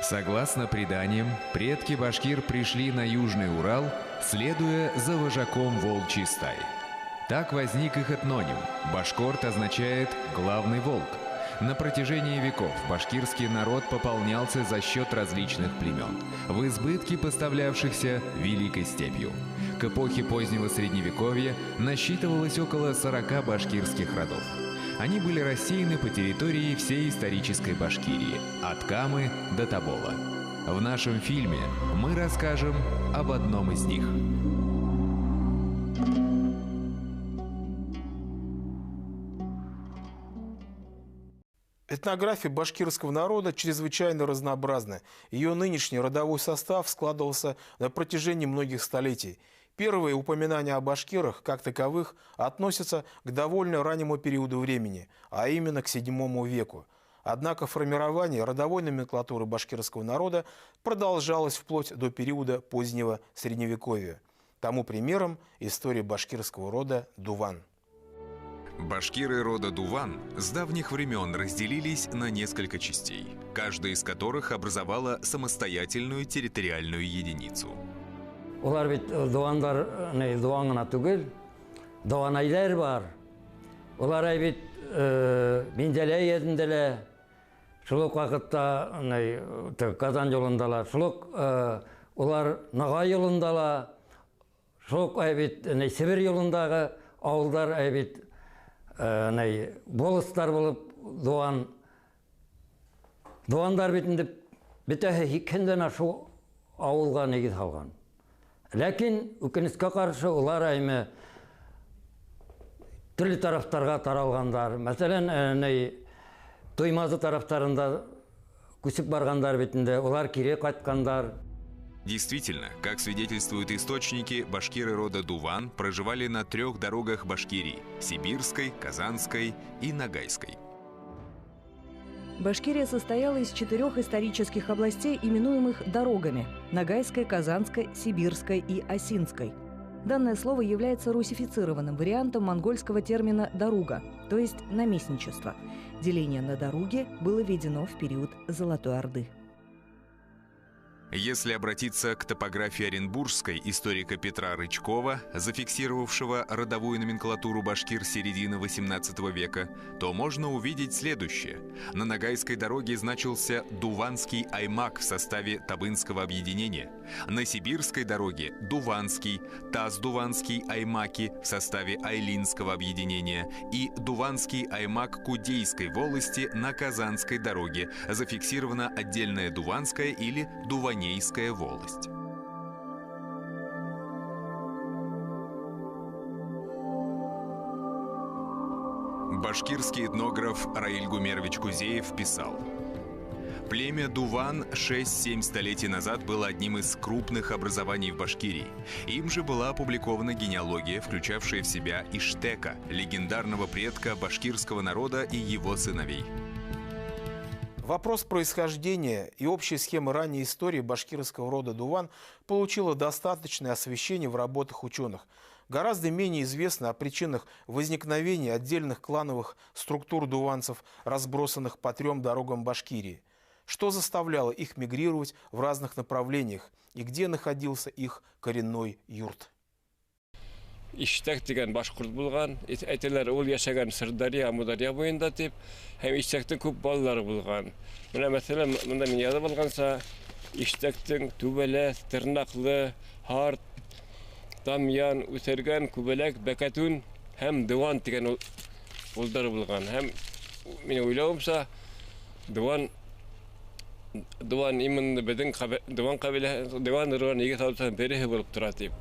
Согласно преданиям, предки башкир пришли на Южный Урал, следуя за вожаком волчьей стаи. Так возник их этноним. Башкорт означает «главный волк». На протяжении веков башкирский народ пополнялся за счет различных племен, в избытке поставлявшихся Великой степью. К эпохе позднего Средневековья насчитывалось около 40 башкирских родов. Они были рассеяны по территории всей исторической Башкирии, от Камы до Тобола. В нашем фильме мы расскажем об одном из них. Этнография башкирского народа чрезвычайно разнообразна. Ее нынешний родовой состав складывался на протяжении многих столетий. Первые упоминания о башкирах, как таковых, относятся к довольно раннему периоду времени, а именно к VII веку. Однако формирование родовой номенклатуры башкирского народа продолжалось вплоть до периода позднего Средневековья. Тому примером история башкирского рода Дуван. Башкиры рода Дуван с давних времен разделились на несколько частей, каждая из которых образовала самостоятельную территориальную единицу. Олар бит Дувандар Дуван гына түгел, Дуванайлар бар. Олар бит Менделей единделе, шулук вакытта Казан жолундалар, шулук олар Нагай жолундалар, шулук бит Сибир жолундагы ауылдар бит болыстар болып Дувандар бетінде бітәхі кенден ашу ауылға негіз алған. Ләкин өкініске қаршы олар әйме түрлі тарафтарға таралғандар. Мәселен, Тоймазы тарафтарында күсіп барғандар бетінде олар кире қайтқандар. Действительно, как свидетельствуют источники, башкиры рода Дуван проживали на 3 дорогах Башкирии – Сибирской, Казанской и Ногайской. Башкирия состояла из 4 исторических областей, именуемых дорогами – Ногайской, Казанской, Сибирской и Осинской. Данное слово является русифицированным вариантом монгольского термина «доруга», то есть наместничество. Деление на дороги было введено в период Золотой Орды. Если обратиться к топографии оренбургской историка Петра Рычкова, зафиксировавшего родовую номенклатуру башкир середины XVIII века, то можно увидеть следующее. На Ногайской дороге значился Дуванский аймак в составе Табынского объединения. На Сибирской дороге – Дуванский, Таз-Дуванский аймаки в составе Айлинского объединения и Дуванский аймак Кудейской волости на Казанской дороге. Зафиксирована отдельная Дуванская или Дуванейская волость. Башкирский этнограф Раиль Гумерович Кузеев писал: племя Дуван 6-7 столетий назад было одним из крупных образований в Башкирии. Им же была опубликована генеалогия, включавшая в себя Иштека, легендарного предка башкирского народа и его сыновей. Вопрос происхождения и общей схемы ранней истории башкирского рода Дуван получила достаточное освещение в работах ученых. Гораздо менее известно о причинах возникновения отдельных клановых структур дуванцев, разбросанных по 3 дорогам Башкирии. Что заставляло их мигрировать в разных направлениях и где находился их коренной юрт. Иштек деген башкұрт болған, әйтелер ол яшаган Сырдария, Амудария бойында деп, һәм Иштектің көп балалары болған. Менә мәсәлән, монда мен язып алганса, Иштектің түбәле, тырнаклы, харт, тамян, үсергән, күбәләк, бәкәтүн һәм Дуван дигән улдары булган. Һәм мен уйлавымча, Дуван именно безнең Дуван кабиләсе, Дуван районы егет алсаң береге булып тора дип.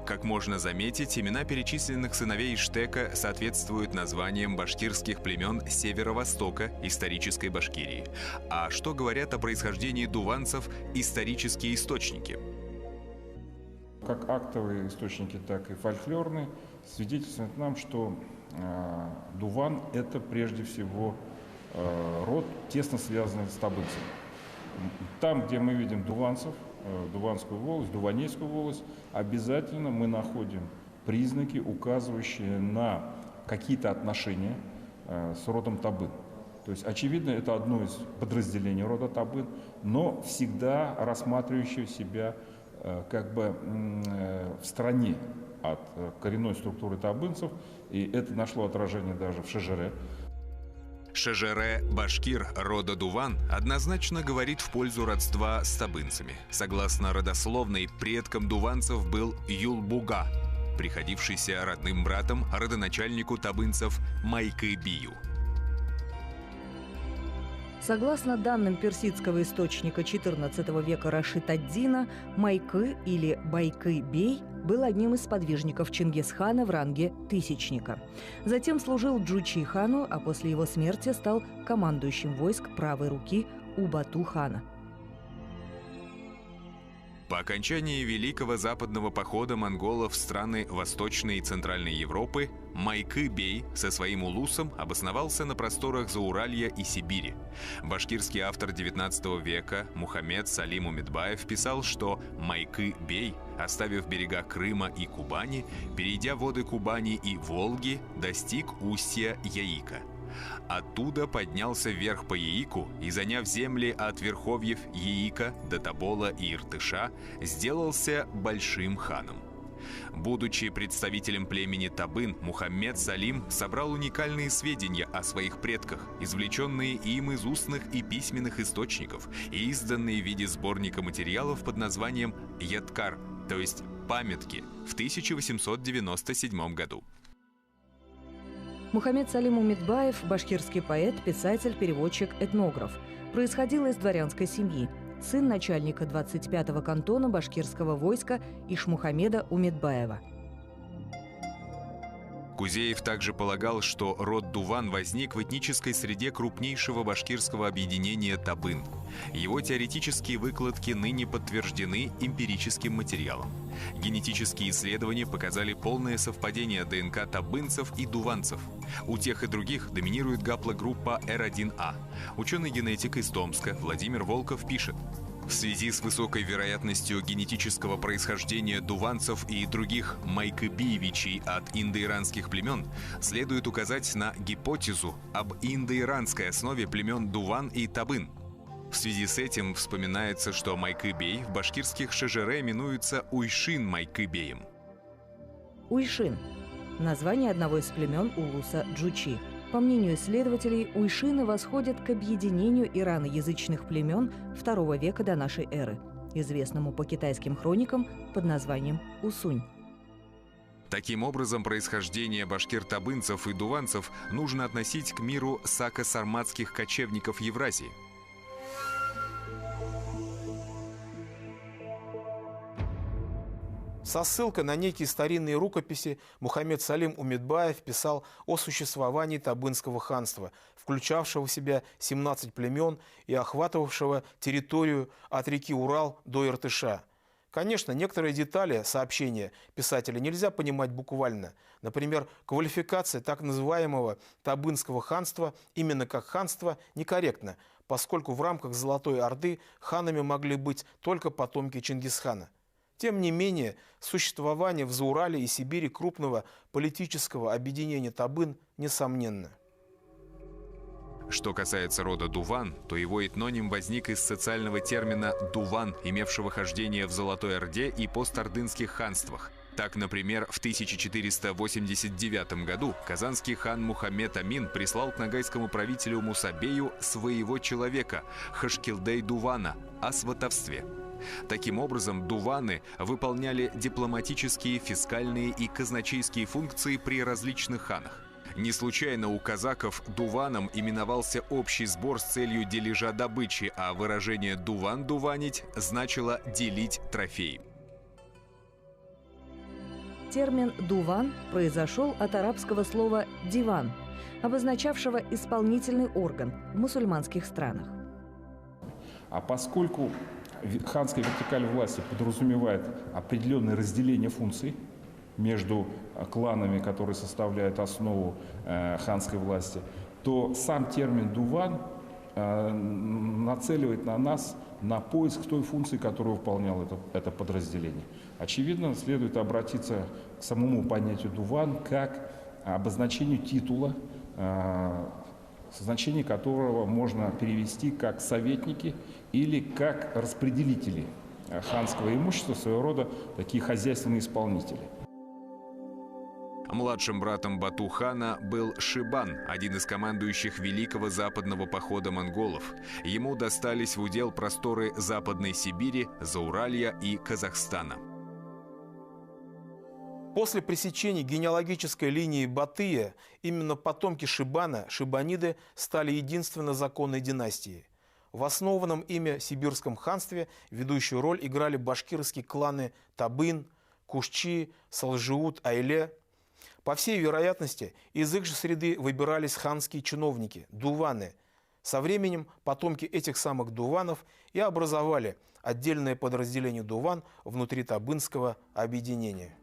Как можно заметить, имена перечисленных сыновей Иштека соответствуют названиям башкирских племен северо-востока исторической Башкирии. А что говорят о происхождении дуванцев исторические источники? Как актовые источники, так и фольклорные свидетельствуют нам, что Дуван – это прежде всего род, тесно связанный с табынцами. Там, где мы видим дуванцев, Дуванскую волость, Дуванейскую волость, обязательно мы находим признаки, указывающие на какие-то отношения с родом Табын. То есть, очевидно, это одно из подразделений рода Табын, но всегда рассматривающее себя как бы в стороне от коренной структуры табынцев, и это нашло отражение даже в Шежере. Шежере башкир рода Дуван однозначно говорит в пользу родства с табынцами. Согласно родословной, предком дуванцев был Юлбуга, приходившийся родным братом родоначальнику табынцев Майкы-бию. Согласно данным персидского источника XIV века Рашид ад-Дина, Майкы или Байкы-бей был одним из сподвижников Чингисхана в ранге тысячника. Затем служил Джучи-хану, а после его смерти стал командующим войск правой руки у Бату-хана. По окончании Великого Западного похода монголов в страны Восточной и Центральной Европы Майкы-бей со своим улусом обосновался на просторах Зауралья и Сибири. Башкирский автор XIX века Мухаммед Салим Умедбаев писал, что Майкы-бей, оставив берега Крыма и Кубани, перейдя воды Кубани и Волги, достиг устья Яика. Оттуда поднялся вверх по Яику и, заняв земли от верховьев Яика до Тобола и Иртыша, сделался большим ханом. Будучи представителем племени Табын, Мухаммед Салим собрал уникальные сведения о своих предках, извлеченные им из устных и письменных источников и изданные в виде сборника материалов под названием «Ядкар», то есть «Памятки», в 1897 году. Мухаммед Салим Умедбаев – башкирский поэт, писатель, переводчик, этнограф. Происходил из дворянской семьи. Сын начальника 25-го кантона башкирского войска Ишмухамеда Умедбаева. Кузеев также полагал, что род Дуван возник в этнической среде крупнейшего башкирского объединения Табын. Его теоретические выкладки ныне подтверждены эмпирическим материалом. Генетические исследования показали полное совпадение ДНК табынцев и дуванцев. У тех и других доминирует гаплогруппа R1A. Ученый-генетик из Томска Владимир Волков пишет: в связи с высокой вероятностью генетического происхождения дуванцев и других майкы-биевичей от индоиранских племен, следует указать на гипотезу об индоиранской основе племен Дуван и Табын. В связи с этим вспоминается, что Майкы-бей в башкирских Шежере именуется Уйшин Майкы-беем. Уйшин – название одного из племен улуса Джучи. По мнению исследователей, уйшины восходят к объединению ираноязычных племен II века до нашей эры, известному по китайским хроникам под названием Усунь. Таким образом, происхождение башкир-табынцев и дуванцев нужно относить к миру сако-сарматских кочевников Евразии. Со ссылкой на некие старинные рукописи Мухаммед Салим Умедбаев писал о существовании Табынского ханства, включавшего в себя 17 племен и охватывавшего территорию от реки Урал до Иртыша. Конечно, некоторые детали сообщения писателя нельзя понимать буквально. Например, квалификация так называемого Табынского ханства именно как ханство некорректна, поскольку в рамках Золотой Орды ханами могли быть только потомки Чингисхана. Тем не менее, существование в Заурале и Сибири крупного политического объединения Табын несомненно. Что касается рода Дуван, то его этноним возник из социального термина «дуван», имевшего хождение в Золотой Орде и постордынских ханствах. Так, например, в 1489 году казанский хан Мухаммед Амин прислал к ногайскому правителю Мусабею своего человека, Хашкилдей Дувана, о сватовстве. Таким образом, дуваны выполняли дипломатические, фискальные и казначейские функции при различных ханах. Не случайно у казаков дуваном именовался общий сбор с целью дележа добычи, а выражение «дуван-дуванить» значило «делить трофей». Термин «дуван» произошел от арабского слова «диван», обозначавшего исполнительный орган в мусульманских странах. А поскольку ханская вертикаль власти подразумевает определенное разделение функций между кланами, которые составляют основу ханской власти, то сам термин «дуван» нацеливает на нас на поиск той функции, которую выполняло это подразделение. Очевидно, следует обратиться к самому понятию «дуван» как обозначению титула значение которого можно перевести как советники или как распределители ханского имущества, своего рода такие хозяйственные исполнители. Младшим братом Бату-хана был Шибан, один из командующих Великого Западного похода монголов. Ему достались в удел просторы Западной Сибири, Зауралья и Казахстана. После пресечения генеалогической линии Батыя именно потомки Шибана, шибаниды, стали единственно законной династией. В основанном ими сибирском ханстве ведущую роль играли башкирские кланы Табын, Кушчи, Салжиут, Айле. По всей вероятности, из их же среды выбирались ханские чиновники – дуваны. Со временем потомки этих самых дуванов и образовали отдельное подразделение дуван внутри Табынского объединения.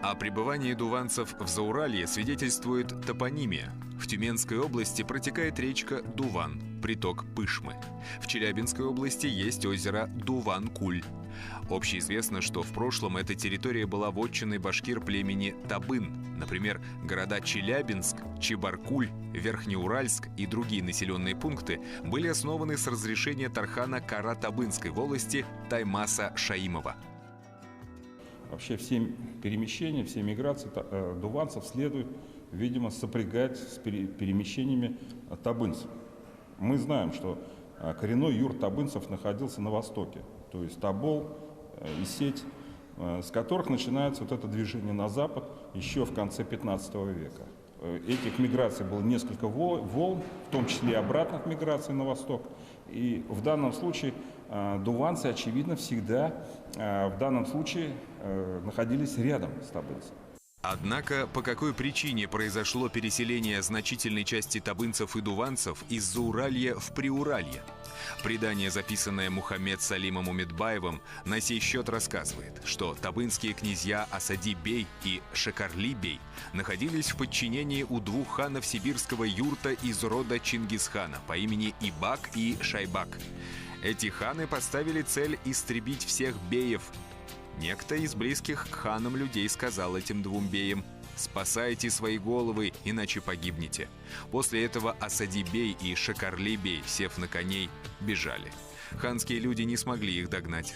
О пребывании дуванцев в Зауралье свидетельствует топонимия. В Тюменской области протекает речка Дуван, приток Пышмы. В Челябинской области есть озеро Дуван-Куль. Общеизвестно, что в прошлом эта территория была вотчиной башкир племени Табын. Например, города Челябинск, Чебаркуль, Верхнеуральск и другие населенные пункты были основаны с разрешения Тархана Кара-Табынской волости Таймаса Шаимова. Вообще все перемещения, все миграции дуванцев следует, видимо, сопрягать с перемещениями табынцев. Мы знаем, что коренной юрт табынцев находился на востоке, то есть Тобол и Сеть, с которых начинается вот это движение на запад еще в конце 15 века. Этих миграций было несколько волн, в том числе и обратных миграций на восток. И в данном случае дуванцы, очевидно, всегда в данном случае находились рядом с табынцем. Однако, по какой причине произошло переселение значительной части табынцев и дуванцев из Зауралья в Приуралье? Предание, записанное Мухаммед Салимом Умедбаевым, на сей счет рассказывает, что табынские князья Асади-бей и Шекарли-бей находились в подчинении у двух ханов сибирского юрта из рода Чингисхана по имени Ибак и Шайбак. Эти ханы поставили цель истребить всех беев. Некто из близких к ханам людей сказал этим двум беям: «Спасайте свои головы, иначе погибнете». После этого Асади-бей и Шекарли-бей, сев на коней, бежали. Ханские люди не смогли их догнать.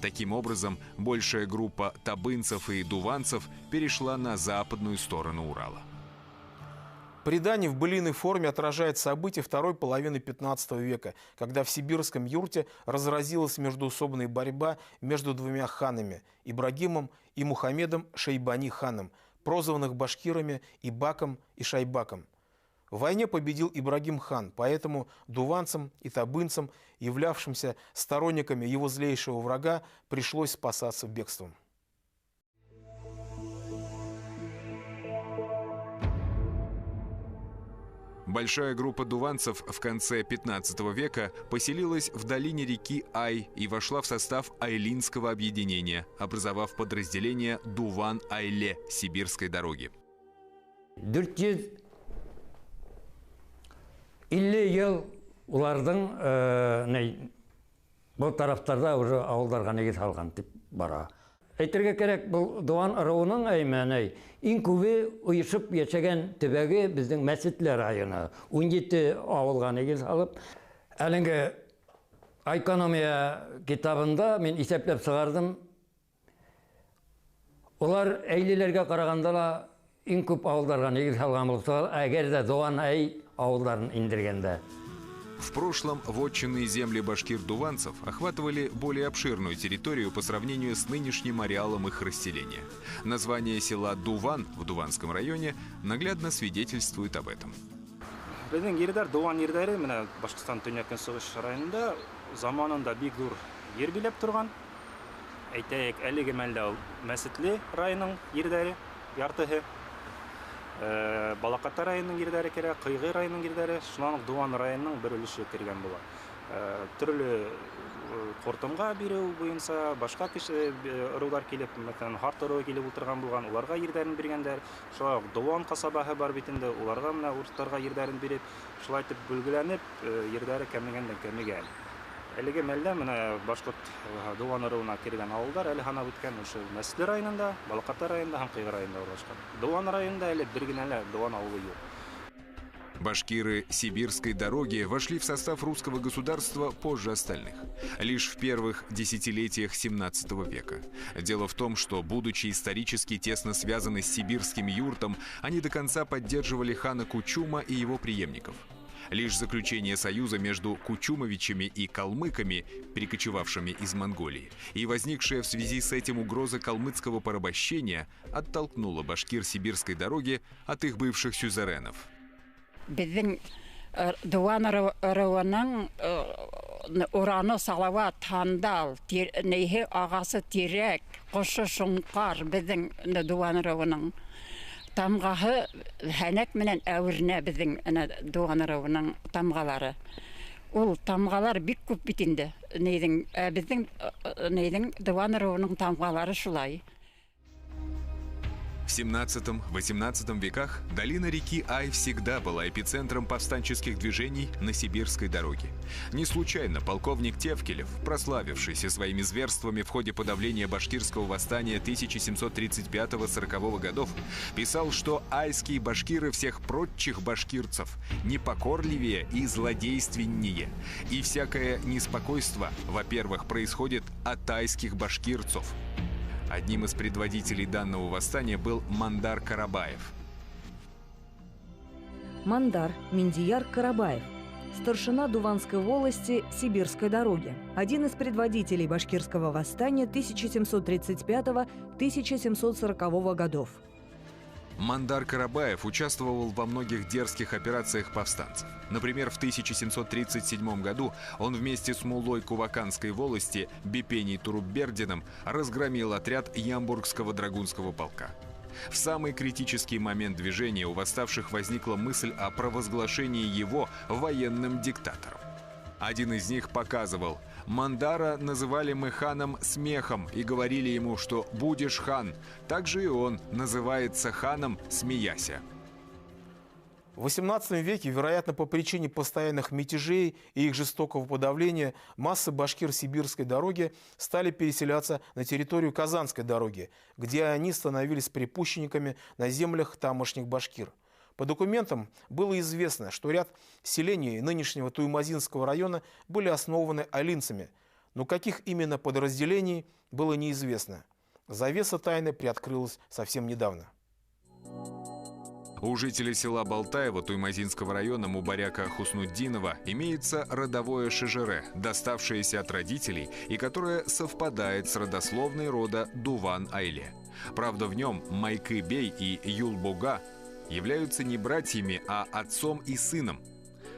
Таким образом, большая группа табынцев и дуванцев перешла на западную сторону Урала. Предание в былиной форме отражает события второй половины 15 века, когда в сибирском юрте разразилась междоусобная борьба между двумя ханами – Ибрагимом и Мухаммедом Шейбани-ханом, прозванных башкирами Ибаком и Шайбаком. В войне победил Ибрагим-хан, поэтому дуванцам и табынцам, являвшимся сторонниками его злейшего врага, пришлось спасаться бегством. Большая группа дуванцев в конце 15 века поселилась в долине реки Ай и вошла в состав Айлинского объединения, образовав подразделение Дуван-Айле Сибирской дороги. 450 ел улардың бұл тараптарда уже ауылдарға неге салған деп бара. Әйтергә кирәк, бұл Дуван ыруының әймәне иң күбе уйышып яшәгән төбәге безнең Мәсетләр районы. 17 авылга неге салып, әлеге экономия китабында мен исәпләп сыгардым. Улар әйлеләргә караганда ла иң күп авылларга неге салган булса, әгәр дә Дуван әй авылларын индергәндә. В прошлом вотчинные земли башкир-дуванцев охватывали более обширную территорию по сравнению с нынешним ареалом их расселения. Название села Дуван в Дуванском районе наглядно свидетельствует об этом. Біздің ердар Дуван ердері мына Башқұртстан Төньяк Көнсығыш районында заманында бик зур ер билеп тұрған. Әйтәйек, әлеге мәлдә Мәсетле районының ердері яртыһы. Балақата районының ердері кере, Қыйғы районының ердері, шуланың Дуван районының бір өліші кірген була. Түрлі қортымға беру бойынша башқа кіші ырулар келіп, харт ыру келіп отырған болған, оларға ердерін бергендер. Шулай Дуван қасабаһы бар бетінде, оларға мына урыстарға ердерін беріп, шулай айтып бүлгіленіп, ердері кәмігенден кәміген. Әлеге мәлдә менә Башқұрт Дуван ыруына кергән авылдар әле ханап үткән ошо Мәсетле районында, Балақата районында һәм Кыйгы районында урнашкан. Дуван районында әле бер генә Дуван авылы юк. Башкиры сибирской дороги вошли в состав русского государства позже остальных, лишь в первых десятилетиях 17 века. Дело в том, что, будучи исторически тесно связаны с сибирским юртом, они до конца поддерживали хана Кучума и его преемников. Лишь заключение союза между кучумовичами и калмыками, перекочевавшими из Монголии, и возникшая в связи с этим угроза калмыцкого порабощения оттолкнула башкир сибирской дороги от их бывших сюзеренов. Біздің дуан рауының ураны салават, тандал, нейхе ағасы терек, қошы шұңқар біздің дуан рауының. Тамғағы хәнәк менен әуіріне біздің дуан рауының тамғалары. Ол тамғалар бик көп битинді. Біздің дуан рауының тамғалары шулай. В 17-18 веках долина реки Ай всегда была эпицентром повстанческих движений на сибирской дороге. Не случайно полковник Тевкелев, прославившийся своими зверствами в ходе подавления башкирского восстания 1735-40 годов, писал, что айские башкиры всех прочих башкирцев непокорливее и злодейственнее. И всякое неспокойство, во-первых, происходит от айских башкирцев. Одним из предводителей данного восстания был Мандар Карабаев. Мандар Миндияр Карабаев, старшина Дуванской волости Сибирской дороги, один из предводителей башкирского восстания 1735-1740 годов. Мандар Карабаев участвовал во многих дерзких операциях повстанцев. Например, в 1737 году он вместе с муллой Куваканской волости Бипеней Туруббердиным разгромил отряд Ямбургского драгунского полка. В самый критический момент движения у восставших возникла мысль о провозглашении его военным диктатором. Один из них показывал: Мандара называли мы ханом смехом и говорили ему, что «будешь хан». Также и он называется ханом, смеяся. В XVIII веке, вероятно, по причине постоянных мятежей и их жестокого подавления, массы башкир сибирской дороги стали переселяться на территорию Казанской дороги, где они становились припущенниками на землях тамошних башкир. По документам было известно, что ряд селений нынешнего Туймазинского района были основаны алинцами, но каких именно подразделений было неизвестно. Завеса тайны приоткрылась совсем недавно. У жителей села Балтаева Туймазинского района Мубаряка Хуснуддинова имеется родовое шежере, доставшееся от родителей и которое совпадает с родословной рода Дуван-Айле. Правда, в нем Майкы-бей и Юлбуга являются не братьями, а отцом и сыном.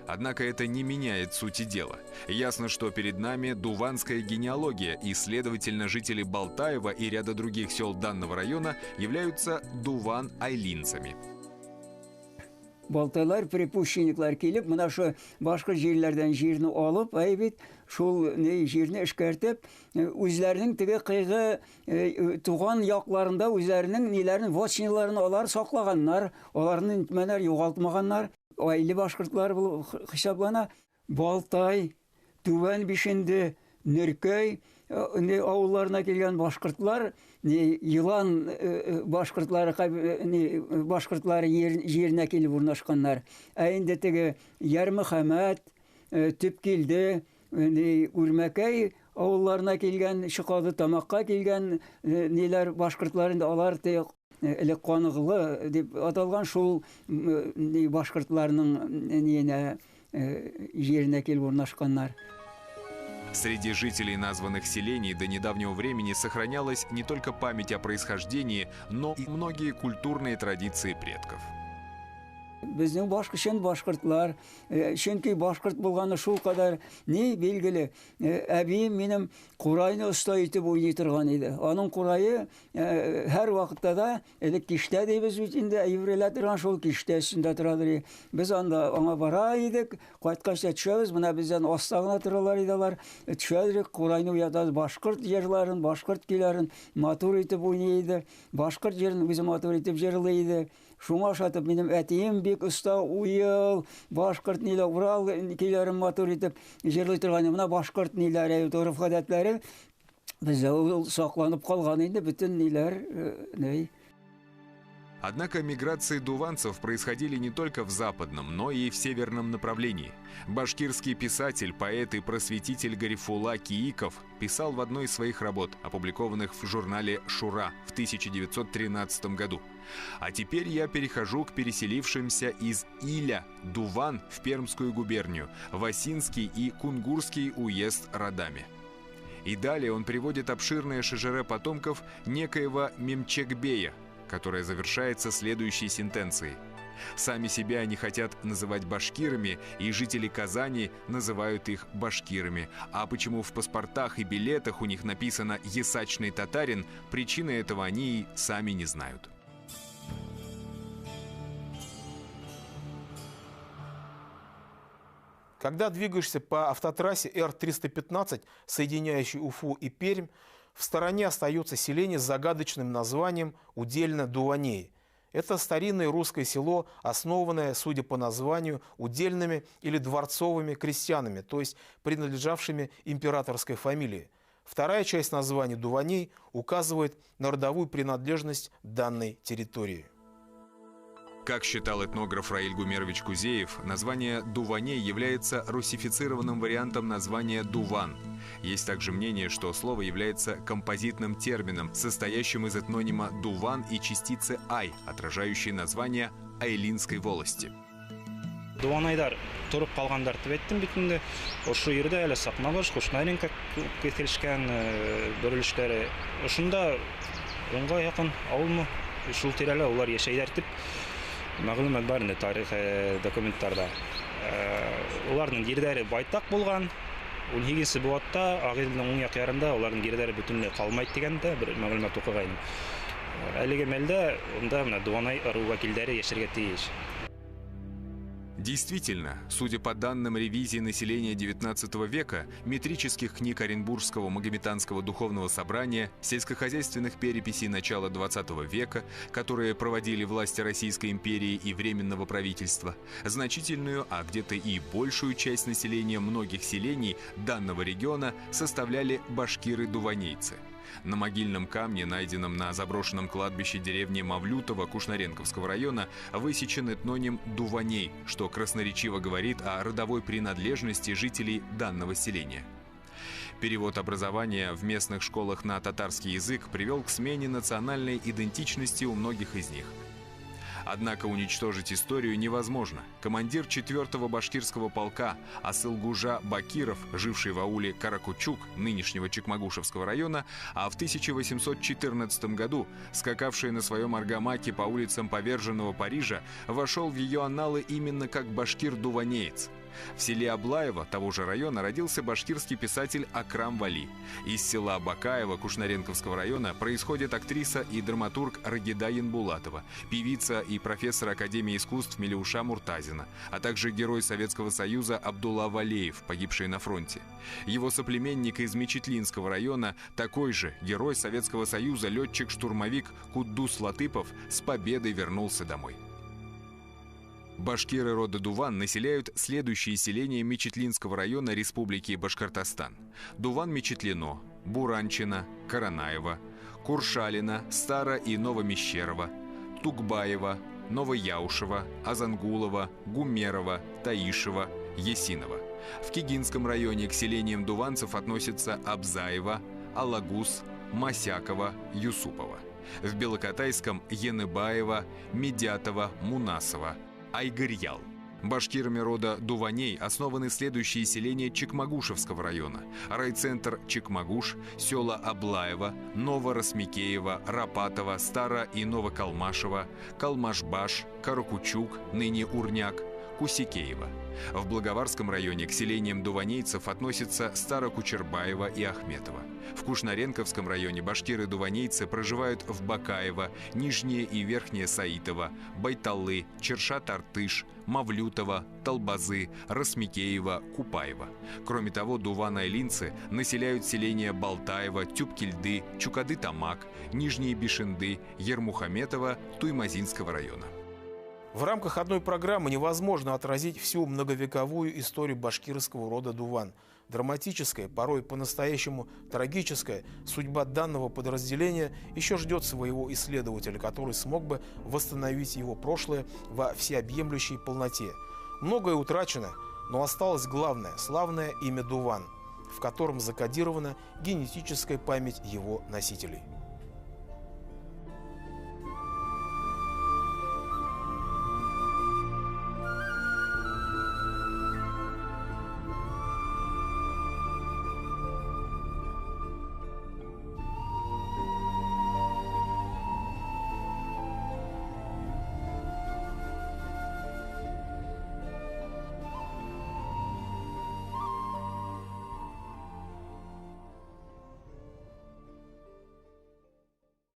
Однако это не меняет сути дела. Ясно, что перед нами дуванская генеалогия, и, следовательно, жители Балтаева и ряда других сел данного района являются дуван-айлинцами. Балтайлар припущенниклар келіп, мына шу башқа жерлерден жерні алып, айбет, шул жерні ішкертіп, өзлерінің тіге қиғы туған яқларында өзлерінің нелерін, вотчинеларын олар сақлағаннар, оларының мәнер жоғалтмағаннар. Айлы башқұртлар бұл хисаплана. Балтай, Туван бишенді, Нөркөй, ауылларына келген башқұртлар, Йылан башқұртлары жеріне келіп орнашқандар. Әйінде тегі Ярмұхамед, Түпкелді, Үрмәкәй ауылларына келген, Шықады тамаққа келген нелер башқұртларында алар тек әлік қанығылы деп аталған шул башқұртларының жеріне келіп орнашқандар. Среди жителей названных селений до недавнего времени сохранялась не только память о происхождении, но и многие культурные традиции предков. Біздің башқұртлар, шөнкей башқұрт болғаны шул қадар не белгілі. Әбейім менің құрайны ұстай етіп ойнай тұрған еді. Оның құрайы әр уақытта да кеште дейбіз өтінде еврейлер тұрған шул кеште үстінде тұрадыр. Біз аңа бара едік, қайтқашта түшеміз, мұна бізден остағына тұралар еділер. Түшедірік құрайны ұятады. Башқұрт жерларын, башқұрт келерін матур етіп ойнайды. Башқұрт жерін өзі матур етіп жерлейді. Шуңа шатып, менің әтейім бек ұста ұйыл, башқұрт нейлі Урал келерін матур етіп жерлей тұрғаны. Мұна башқұрт нейлер әйет ұрып қадәтлері бізде сақланып қалған енді бүтін нейлер. Однако миграции дуванцев происходили не только в западном, но и в северном направлении. Башкирский писатель, поэт и просветитель Гарифулла Кииков писал в одной из своих работ, опубликованных в журнале «Шура» в 1913 году: «А теперь я перехожу к переселившимся из Иля, Дуван, в Пермскую губернию, в Осинский и Кунгурский уезд родами». И далее он приводит обширное шежере потомков некоего Мемчекбея, которая завершается следующей сентенцией: «Сами себя они хотят называть башкирами, и жители Казани называют их башкирами. А почему в паспортах и билетах у них написано «Ясачный татарин», причины этого они и сами не знают». Когда двигаешься по автотрассе Р-315, соединяющей Уфу и Пермь, в стороне остается селение с загадочным названием Удельно-Дуваней. Это старинное русское село, основанное, судя по названию, удельными или дворцовыми крестьянами, то есть принадлежавшими императорской фамилии. Вторая часть названия Дуваней указывает на родовую принадлежность данной территории. Как считал этнограф Раиль Гумерович Кузеев, название «Дуваней» является русифицированным вариантом названия «Дуван». Есть также мнение, что слово является композитным термином, состоящим из этнонима «Дуван» и частицы «ай», отражающей название Айлинской волости. Дуванайдар туруп калгандар деп айттым бит инде. Ошо жерде эле Сакмагаш, Кушнаренко кетилишкен бөлүнүштөрү. Ошондо онго якын авылмы ушул тиреле улар жашайдар деп маклумат бар инде тарих документтарда. Улардын жерлери байтак болгон. 18-сибуатта Агылдын оң як ярында улардын жерлери бүтүнлөй калмайт дегенде бир маклумат окугайным. Әлеге мелде онда мына Дуванай ыруу вакилдери жашарга тийиш. Действительно, судя по данным ревизии населения XIX века, метрических книг Оренбургского Магометанского духовного собрания, сельскохозяйственных переписей начала XX века, которые проводили власти Российской империи и Временного правительства, значительную, а где-то и большую часть населения многих селений данного региона составляли башкиры-дуванейцы. На могильном камне, найденном на заброшенном кладбище деревни Мавлютово Кушнаренковского района, высечен этноним «Дуваней», что красноречиво говорит о родовой принадлежности жителей данного селения. Перевод образования в местных школах на татарский язык привел к смене национальной идентичности у многих из них. Однако уничтожить историю невозможно. Командир 4-го башкирского полка Асылгужа Бакиров, живший в ауле Каракучук, нынешнего Чекмагушевского района, а в 1814 году скакавший на своем аргамаке по улицам поверженного Парижа, вошел в ее анналы именно как башкир-дуванеец. В селе Аблаево того же района родился башкирский писатель Акрам Вали. Из села Бакаева Кушнаренковского района происходит актриса и драматург Рагида Янбулатова, певица и профессор Академии искусств Милюша Муртазина, а также герой Советского Союза Абдулла Валеев, погибший на фронте. Его соплеменник из Мечетлинского района, такой же герой Советского Союза, летчик-штурмовик Куддус Латыпов, с победой вернулся домой. Башкиры рода Дуван населяют следующие селения Мечетлинского района Республики Башкортостан: Дуван-Мечетлино, Буранчино, Каранаево, Куршалино, Старо- и Новомещерово, Тугбаево, Новояушево, Азангулово, Гумерово, Таишево, Есиново. В Кигинском районе к селениям дуванцев относятся Абзаево, Алагус, Масяково, Юсупово. В Белокотайском – Яныбаево, Медятово, Мунасово, Айгырьял. Башкирами рода Дуваней основаны следующие селения Чекмагушевского района: райцентр Чекмагуш, села Аблаево, Новоросмикеево, Рапатово, Старо- и Новокалмашево, Калмашбаш, Каракучук, ныне Урняк, Кусикеево. В Благоварском районе к селениям дуванейцев относятся Старокучербаево и Ахметово. В Кушнаренковском районе башкиры-дуванейцы проживают в Бакаево, Нижнее и Верхнее Саитово, Байталлы, Чершат-Артыш, Мавлютово, Талбазы, Росмикеево, Купаево. Кроме того, дуван-айлинцы населяют селения Балтаево, Тюбкильды, Чукады-Тамак, Нижние Бишенды, Ермухаметово, Туймазинского района. В рамках одной программы невозможно отразить всю многовековую историю башкирского рода Дуван. Драматическая, порой по-настоящему трагическая судьба данного подразделения еще ждет своего исследователя, который смог бы восстановить его прошлое во всеобъемлющей полноте. Многое утрачено, но осталось главное – славное имя Дуван, в котором закодирована генетическая память его носителей.